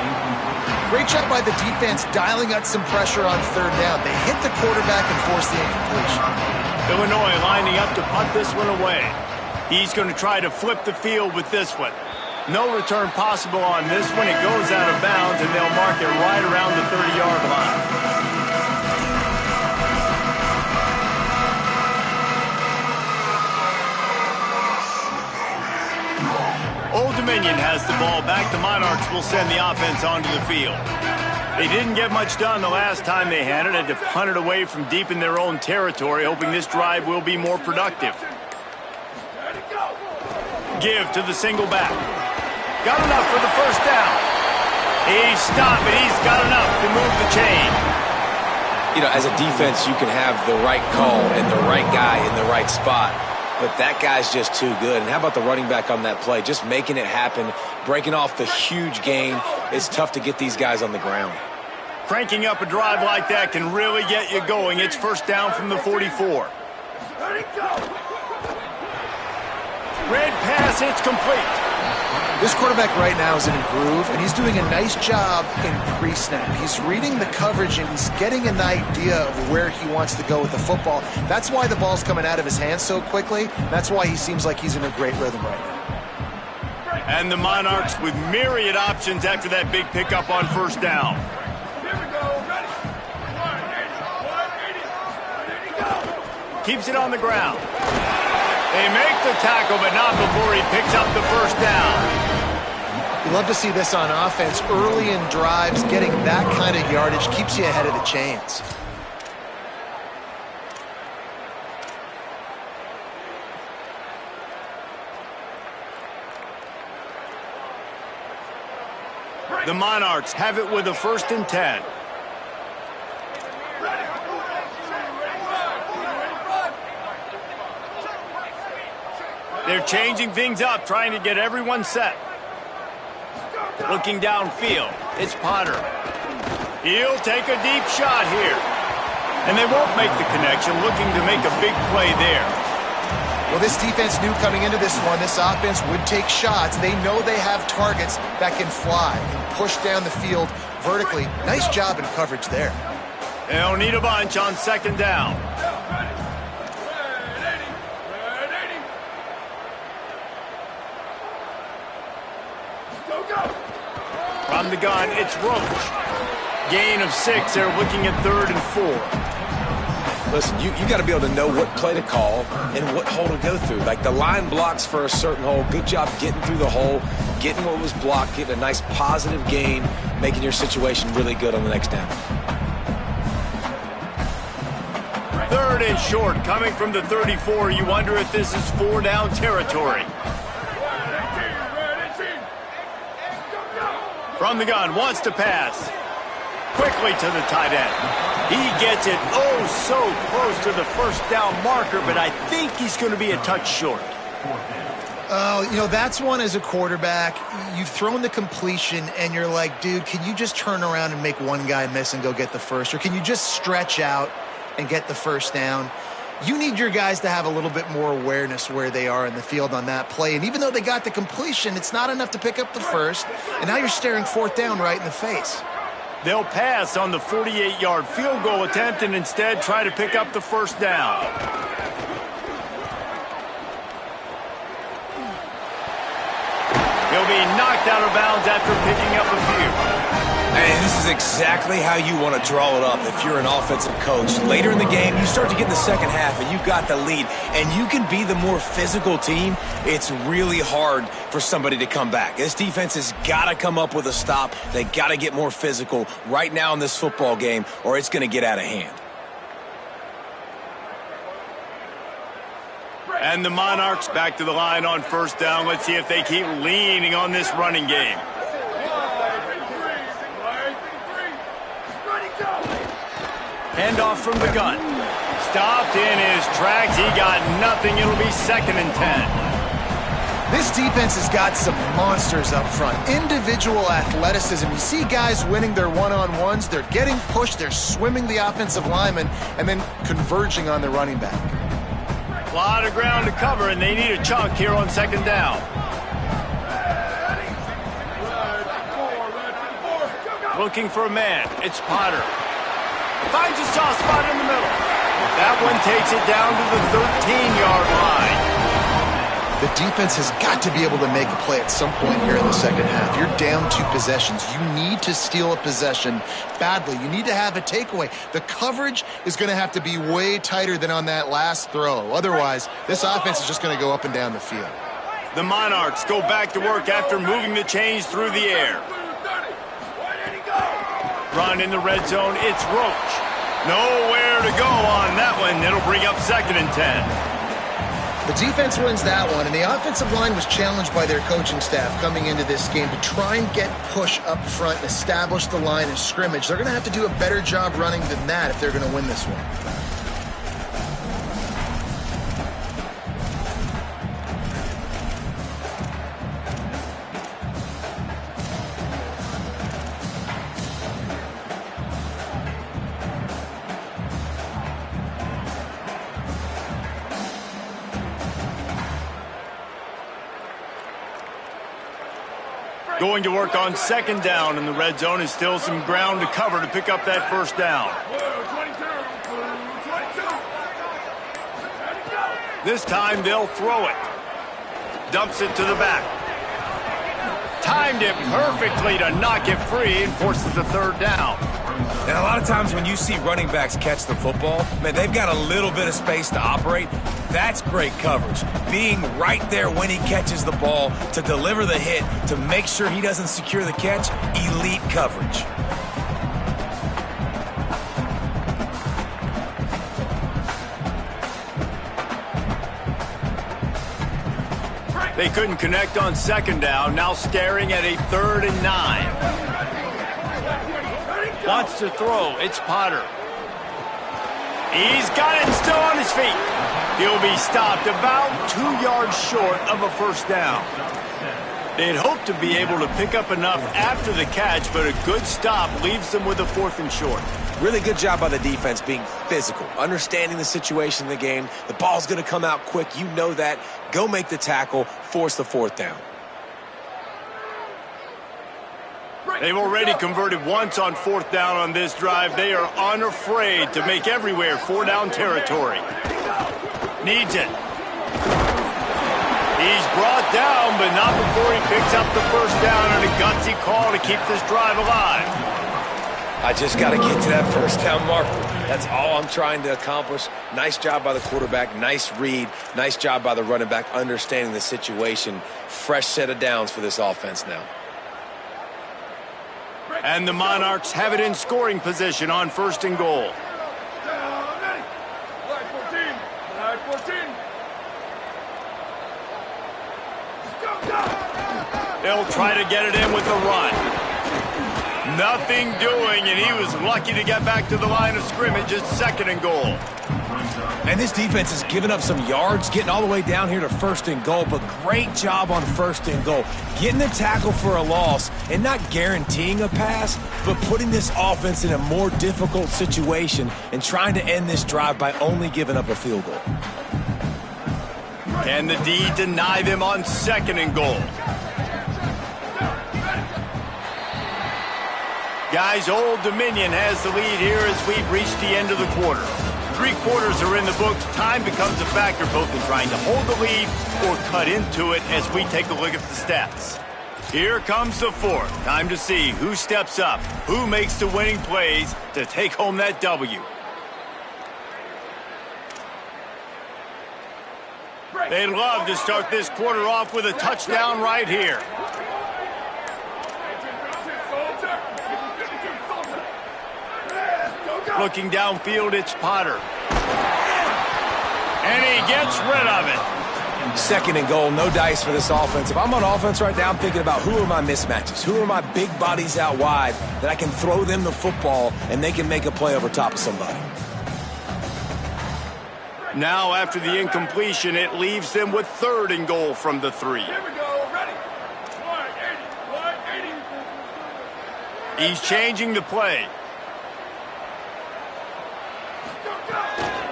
Speaker 3: Great job by the defense dialing out some pressure on third down. They hit the quarterback and forced the incompletion.
Speaker 1: Illinois lining up to punt this one away. He's going to try to flip the field with this one. No return possible on this one. It goes out of bounds, and they'll mark it right around the 30-yard line. Old Dominion has the ball back. The Monarchs will send the offense onto the field. They didn't get much done the last time they had it. Had to punt it away from deep in their own territory, hoping this drive will be more productive. Give to the single back. Got enough for the first down. He's stopped, but he's got enough to move the chain.
Speaker 4: You know, as a defense, you can have the right call and the right guy in the right spot. But that guy's just too good. And how about the running back on that play? Just making it happen, breaking off the huge gain. It's tough to get these guys on the ground.
Speaker 1: Cranking up a drive like that can really get you going. It's first down from the 44. Red pass, it's complete.
Speaker 3: This quarterback right now is in a groove, and he's doing a nice job in pre-snap. He's reading the coverage, and he's getting an idea of where he wants to go with the football. That's why the ball's coming out of his hands so quickly. That's why he seems like he's in a great rhythm right now.
Speaker 1: And the Monarchs with myriad options after that big pickup on first down. Keeps it on the ground. They make the tackle, but not before he picks up the first down.
Speaker 3: You love to see this on offense. Early in drives, getting that kind of yardage keeps you ahead of the chains.
Speaker 1: The Monarchs have it with a 1st and 10. They're changing things up, trying to get everyone set. Looking downfield, it's Potter. He'll take a deep shot here. And they won't make the connection, looking to make a big play there.
Speaker 3: Well, this defense knew coming into this one, this offense would take shots. They know they have targets that can fly and push down the field vertically. Nice job in coverage there.
Speaker 1: They'll need a bunch on 2nd down. From the gun, it's Roach. Gain of 6. They're looking at 3rd and 4.
Speaker 4: Listen, you got to be able to know what play to call and what hole to go through. Like the line blocks for a certain hole. Good job getting through the hole, getting what was blocked, getting a nice positive gain, making your situation really good on the next down.
Speaker 1: 3rd and short, coming from the 34. You wonder if this is 4-down territory. From the gun, wants to pass. Quickly to the tight end. He gets it so close to the 1st down marker, but I think he's going to be a touch short.
Speaker 3: Oh, you know, that's one as a quarterback. You've thrown the completion, and you're like, dude, can you just turn around and make one guy miss and go get the first? Or can you just stretch out and get the 1st down? You need your guys to have a little bit more awareness where they are in the field on that play. And even though they got the completion, it's not enough to pick up the 1st. And now you're staring 4th down right in the face.
Speaker 1: They'll pass on the 48-yard field goal attempt and instead try to pick up the 1st down. He'll be knocked out of bounds after picking up a few.
Speaker 4: And this is exactly how you want to draw it up if you're an offensive coach. Later in the game, you start to get in the second half and you've got the lead, and you can be the more physical team. It's really hard for somebody to come back. This defense has got to come up with a stop. They got to get more physical right now in this football game, or it's going to get out of hand.
Speaker 1: And the Monarchs back to the line on first down. Let's see if they keep leaning on this running game. Handoff from the gun. Stopped in his tracks. He got nothing. It'll be 2nd and 10.
Speaker 3: This defense has got some monsters up front. Individual athleticism. You see guys winning their one-on-ones. They're getting pushed. They're swimming the offensive lineman and then converging on the running back.
Speaker 1: A lot of ground to cover, and they need a chunk here on 2nd down. Looking for a man. It's Potter. Finds a soft spot in the middle. That one takes it down to the 13-yard line.
Speaker 3: The defense has got to be able to make a play at some point here in the second half. You're down 2 possessions. You need to steal a possession badly. You need to have a takeaway. The coverage is going to have to be way tighter than on that last throw. Otherwise, this offense is just going to go up and down the field.
Speaker 1: The Monarchs go back to work after moving the chains through the air. Run in the red zone. It's Roach. Nowhere to go on that one. It'll bring up 2nd and 10.
Speaker 3: The defense wins that one, and the offensive line was challenged by their coaching staff coming into this game to try and get push up front and establish the line of scrimmage. They're going to have to do a better job running than that if they're going to win this one.
Speaker 1: Going to work on 2nd down, and the red zone is still some ground to cover to pick up that first down. This time they'll throw it. Dumps it to the back. Timed it perfectly to knock it free and forces the 3rd down.
Speaker 4: And a lot of times when you see running backs catch the football, man, they've got a little bit of space to operate. That's great coverage. Being right there when he catches the ball to deliver the hit, to make sure he doesn't secure the catch, elite coverage.
Speaker 1: They couldn't connect on 2nd down, now staring at a 3rd and 9. Wants to throw. It's Potter. He's got it still on his feet. He'll be stopped about 2 yards short of a first down. They'd hoped to be able to pick up enough after the catch, but a good stop leaves them with a 4th and short.
Speaker 4: Really good job by the defense being physical, understanding the situation in the game. The ball's going to come out quick. You know that. Go make the tackle, force the 4th down.
Speaker 1: They've already converted once on 4th down on this drive. They are unafraid to make everywhere 4-down territory. Needs it. He's brought down, but not before he picks up the first down and a gutsy call to keep this drive alive.
Speaker 4: I just got to get to that first down marker. That's all I'm trying to accomplish. Nice job by the quarterback. Nice read. Nice job by the running back understanding the situation. Fresh set of downs for this offense now.
Speaker 1: And the Monarchs have it in scoring position on 1st and goal. They'll try to get it in with the run. Nothing doing, and he was lucky to get back to the line of scrimmage. It's 2nd and goal.
Speaker 4: And this defense has given up some yards, getting all the way down here to 1st and goal, but great job on 1st and goal. Getting the tackle for a loss and not guaranteeing a pass, but putting this offense in a more difficult situation and trying to end this drive by only giving up a field goal.
Speaker 1: Can the D deny them on 2nd and goal? Guys, Old Dominion has the lead here as we've reached the end of the quarter. 3 quarters are in the books. Time becomes a factor both in trying to hold the lead or cut into it as we take a look at the stats. Here comes the fourth. Time to see who steps up, who makes the winning plays to take home that W. They'd love to start this quarter off with a touchdown right here. Looking downfield, it's Potter. And he gets rid of it.
Speaker 4: Second and goal, no dice for this offense. If I'm on offense right now, I'm thinking about who are my mismatches? Who are my big bodies out wide that I can throw them the football and they can make a play over top of somebody?
Speaker 1: Now, after the incompletion, it leaves them with third and goal from the 3.
Speaker 5: Here we go, ready. 180.
Speaker 1: He's changing the play.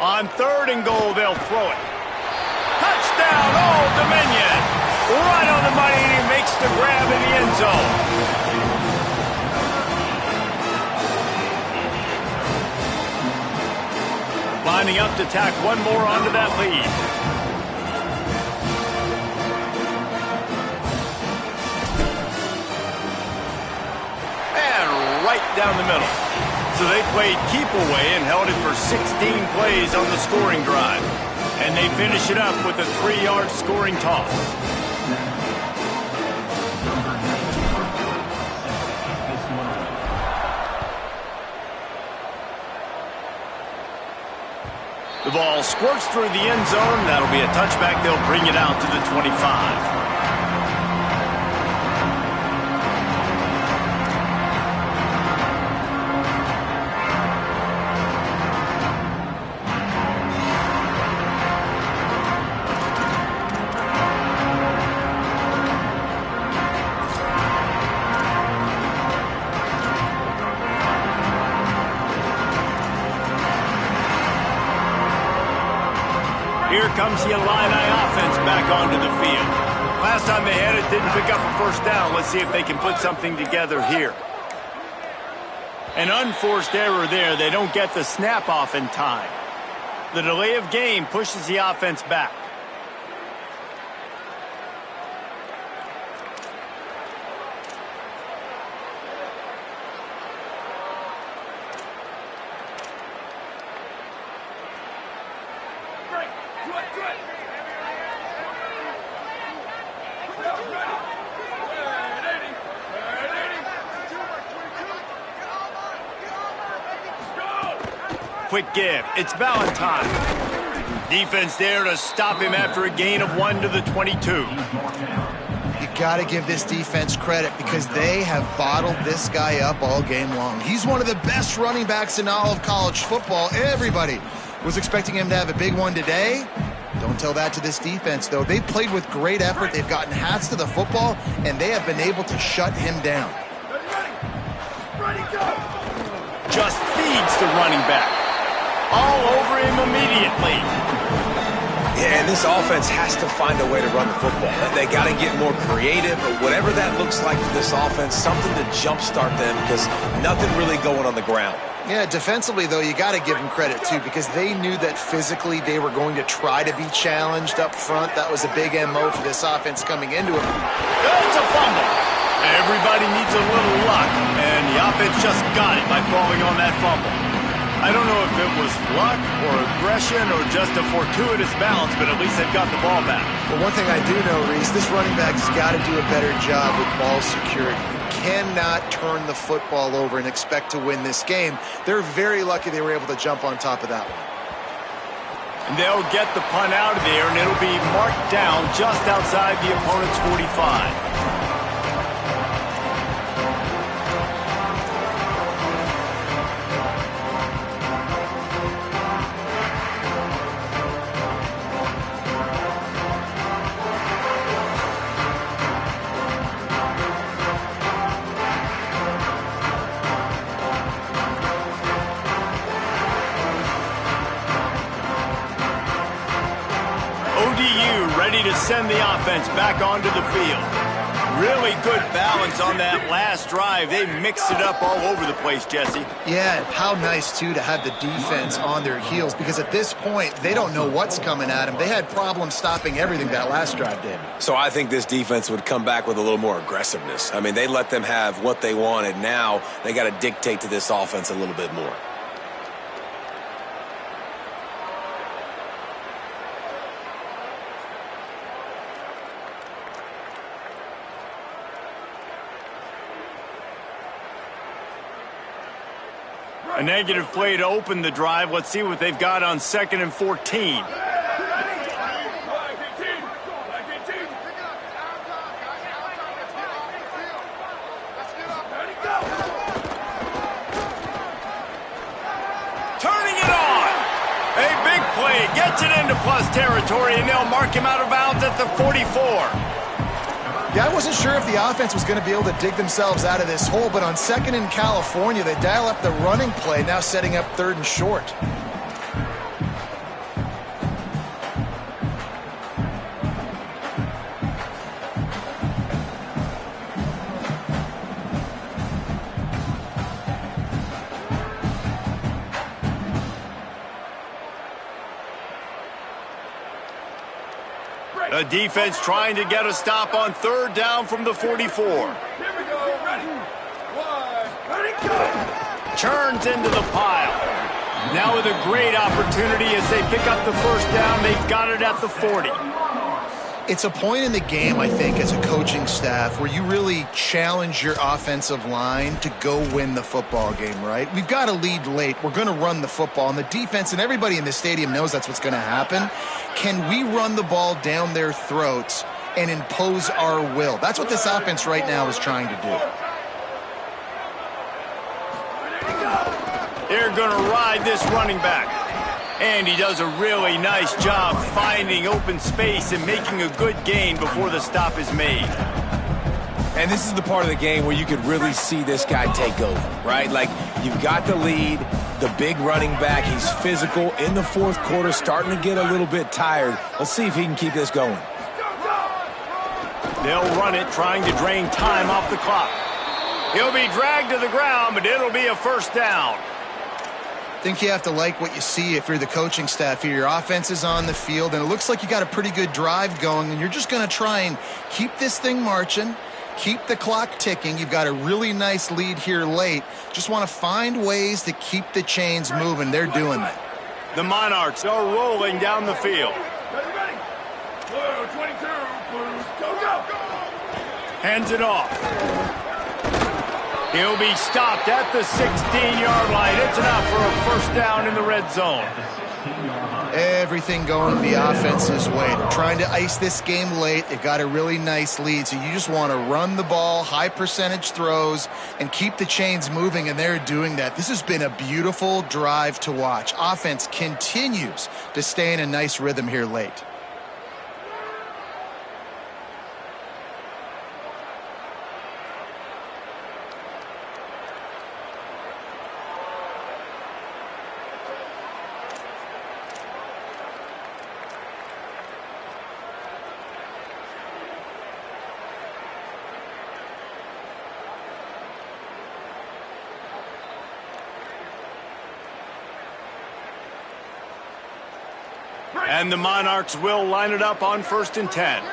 Speaker 1: On third and goal, they'll throw it. Touchdown, Old Dominion. Right on the money, and he makes the grab in the end zone. Lining up to tack one more onto that lead. And right down the middle. So they played keep away and held it for 16 plays on the scoring drive. And they finish it up with a 3-yard scoring toss. The ball squirts through the end zone. That'll be a touchback. They'll bring it out to the 25. Here comes the Illini offense back onto the field. Last time they had it, didn't pick up a first down. Let's see if they can put something together here. An unforced error there. They don't get the snap off in time. The delay of game pushes the offense back. Quick give. It's Valentine. Defense there to stop him after a gain of 1 to the 22.
Speaker 3: You got to give this defense credit because they have bottled this guy up all game long. He's one of the best running backs in all of college football. Everybody was expecting him to have a big one today. Don't tell that to this defense, though. They played with great effort. They've gotten hats to the football, and they have been able to shut him down.
Speaker 5: Ready, go.
Speaker 1: Just feeds the running back. All over him immediately.
Speaker 4: Yeah, and this offense has to find a way to run the football. They got to get more creative, or whatever that looks like for this offense, something to jumpstart them because nothing really going on the ground.
Speaker 3: Yeah, defensively, though, you got to give them credit, too, because they knew that physically they were going to try to be challenged up front. That was a big MO for this offense coming into it.
Speaker 1: It's a fumble. Everybody needs a little luck, and the offense just got it by falling on that fumble. I don't know if it was luck or aggression or just a fortuitous balance, but at least they've got the ball back.
Speaker 3: Well, one thing I do know, Reese, this running back has got to do a better job with ball security. Cannot turn the football over and expect to win this game. They're very lucky they were able to jump on top of that one.
Speaker 1: And they'll get the punt out of there, and it'll be marked down just outside the opponent's 45. Ready to send the offense back onto the field. Really good balance on that last drive. They mixed it up all over the place, Jesse.
Speaker 3: Yeah, how nice, too, to have the defense on their heels, because at this point, they don't know what's coming at them. They had problems stopping everything that last drive did.
Speaker 4: So I think this defense would come back with a little more aggressiveness. I mean, they let them have what they wanted. Now they got to dictate to this offense a little bit more.
Speaker 1: A negative play to open the drive. Let's see what they've got on 2nd and 14. Turning it on. A big play. Gets it into plus territory, and they'll mark him out of bounds at the 44.
Speaker 3: Yeah, I wasn't sure if the offense was going to be able to dig themselves out of this hole, but on 2nd in California, they dial up the running play, now setting up 3rd and short.
Speaker 1: The defense trying to get a stop on 3rd down from the 44.
Speaker 5: Here we go. Ready. 1. Ready, go.
Speaker 1: Churns into the pile. Now with a great opportunity as they pick up the 1st down. They've got it at the 40.
Speaker 3: It's a point in the game, I think, as a coaching staff where you really challenge your offensive line to go win the football game, right? We've got to lead late. We're going to run the football, and the defense and everybody in the stadium knows that's what's going to happen. Can we run the ball down their throats and impose our will? That's what this offense right now is trying to do.
Speaker 1: They're going to ride this running back. And he does a really nice job finding open space and making a good gain before the stop is made.
Speaker 4: And this is the part of the game where you could really see this guy take over, right? Like, you've got the lead, the big running back. He's physical in the 4th quarter, starting to get a little bit tired. Let's see if he can keep this going.
Speaker 1: They'll run it, trying to drain time off the clock. He'll be dragged to the ground, but it'll be a 1st down.
Speaker 3: I think you have to like what you see if you're the coaching staff here. Your offense is on the field, and it looks like you got a pretty good drive going, and you're just going to try and keep this thing marching, keep the clock ticking. You've got a really nice lead here late. Just want to find ways to keep the chains moving. They're doing that.
Speaker 1: The Monarchs are rolling down the field.
Speaker 5: Ready. Blue 22. Blues. Go.
Speaker 1: Hands it off. He'll be stopped at the 16-yard line. It's enough for a 1st down in the red zone.
Speaker 3: Everything going the offense's way. They're trying to ice this game late. They've got a really nice lead, so you just want to run the ball, high percentage throws, and keep the chains moving, and they're doing that. This has been a beautiful drive to watch. Offense continues to stay in a nice rhythm here late.
Speaker 1: And the Monarchs will line it up on 1st and 10.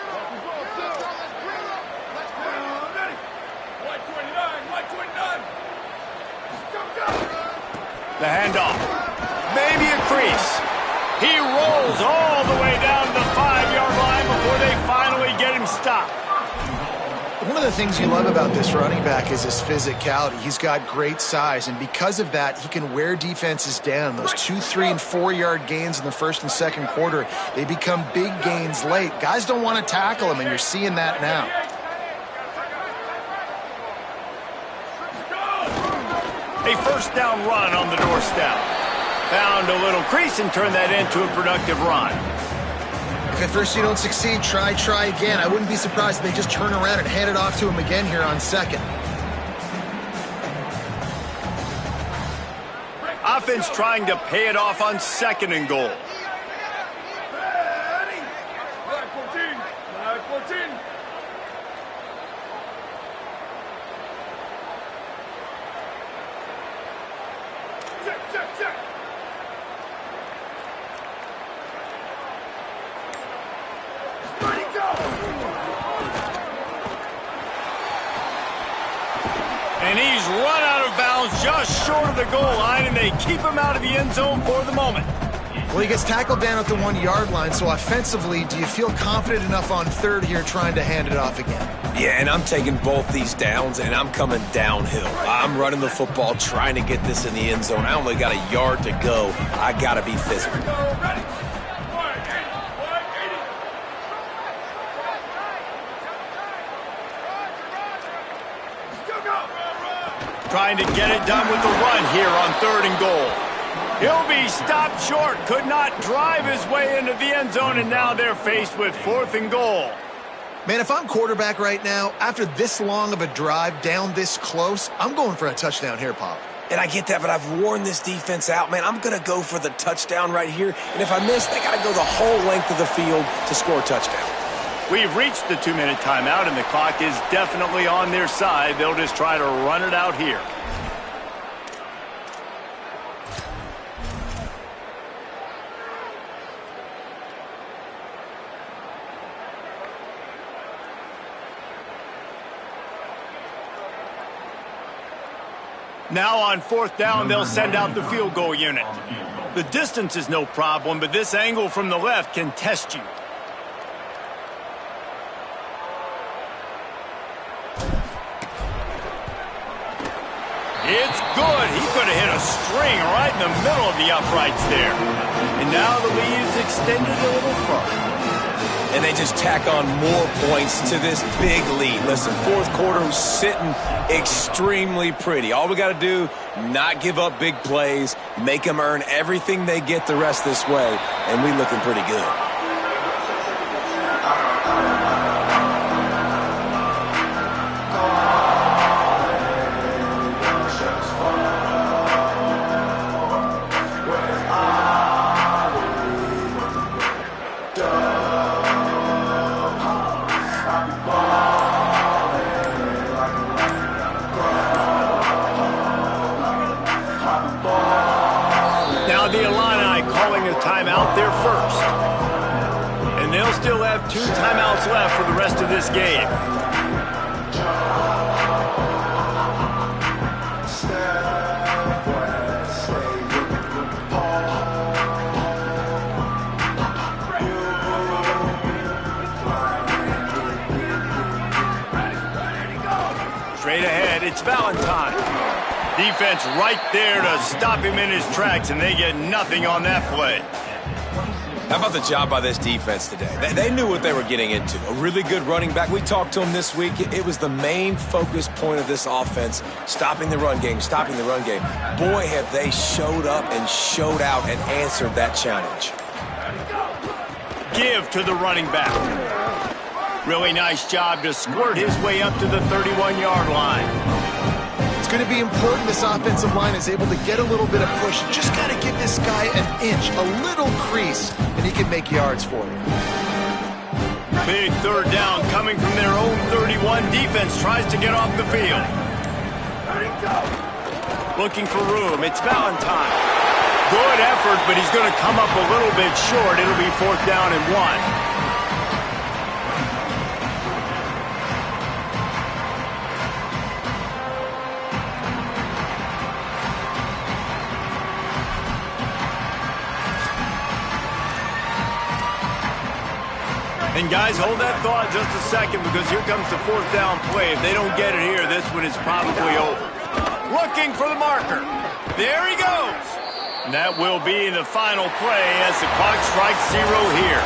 Speaker 1: The handoff. Maybe a crease. He rolls all the way down to the 5-yard line before they finally get him stopped.
Speaker 3: One of the things you love about this running back is his physicality. He's got great size, and because of that, he can wear defenses down. Those 2, 3, and 4-yard gains in the 1st and 2nd quarter, they become big gains late. Guys don't want to tackle him, and you're seeing that now.
Speaker 1: A 1st down run on the doorstep. Found a little crease and turned that into a productive run.
Speaker 3: If at first you don't succeed, try again. I wouldn't be surprised if they just turn around and hand it off to him again here on 2nd.
Speaker 1: Offense trying to pay it off on 2nd and goal.
Speaker 5: Check. Ready, go.
Speaker 1: And he's run out of bounds just short of the goal line, and they keep him out of the end zone for the moment.
Speaker 3: Well, he gets tackled down at the 1 yard line, so offensively, do you feel confident enough on third here trying to hand it off again?
Speaker 4: Yeah, and I'm taking both these downs, and I'm coming downhill. I'm running the football, trying to get this in the end zone. I only got a yard to go. I got to be physical.
Speaker 5: Ready. 180. Go.
Speaker 1: Trying to get it done with the run here on 3rd and goal. He'll be stopped short, could not drive his way into the end zone, and now they're faced with 4th and goal.
Speaker 3: Man, if I'm quarterback right now, after this long of a drive down this close, I'm going for a touchdown here, Pop.
Speaker 4: And I get that, but I've worn this defense out, man. I'm going to go for the touchdown right here. And if I miss, they got to go the whole length of the field to score a touchdown.
Speaker 1: We've reached the 2-minute timeout, and the clock is definitely on their side. They'll just try to run it out here. Now on 4th down, they'll send out the field goal unit. The distance is no problem, but this angle from the left can test you. It's good. He could have hit a string right in the middle of the uprights there. And now the lead is extended a little further.
Speaker 4: And they just tack on more points to this big lead. Listen, 4th quarter sitting extremely pretty. All we got to do, not give up big plays, make them earn everything they get the rest this way, and we looking pretty good.
Speaker 1: Timeout there first. And they'll still have 2 timeouts left for the rest of this game. Straight ahead, it's Valentine. Defense right there to stop him in his tracks, and they get nothing on that play.
Speaker 4: How about the job by this defense today? They knew what they were getting into. A really good running back. We talked to him this week. It was the main focus point of this offense, stopping the run game. Boy, have they showed up and showed out and answered that challenge.
Speaker 1: Give to the running back. Really nice job to squirt his way up to the 31-yard line.
Speaker 3: It's going to be important this offensive line is able to get a little bit of push. Just got to give this guy an inch, a little crease, and he can make yards for you.
Speaker 1: Big 3rd down coming from their own 31. Defense tries to get off the field. Looking for room. It's Valentine. Good effort, but he's going to come up a little bit short. It'll be 4th down and 1. And guys, hold that thought just a second, because here comes the 4th down play. If they don't get it here, this one is probably over. Looking for the marker. There he goes. And that will be the final play as the clock strikes 0 here.